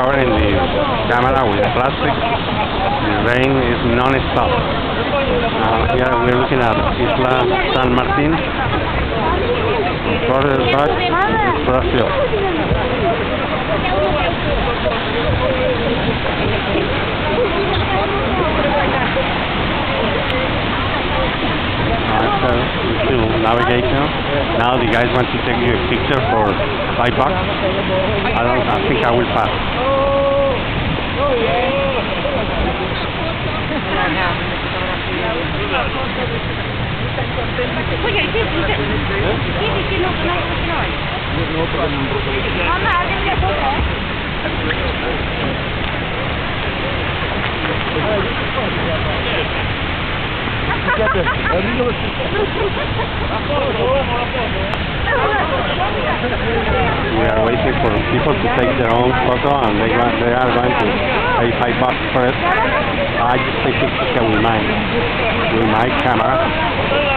covering the camera with plastic. The rain is non-stop. Here we're looking at Isla San Martin, Quarterback, Brazil. Still navigation. Now the guys want to take you a picture for $5. I think I will pass. We are waiting for people to take their own photo, and they are going to pay $5 for it. I just take a picture with my camera.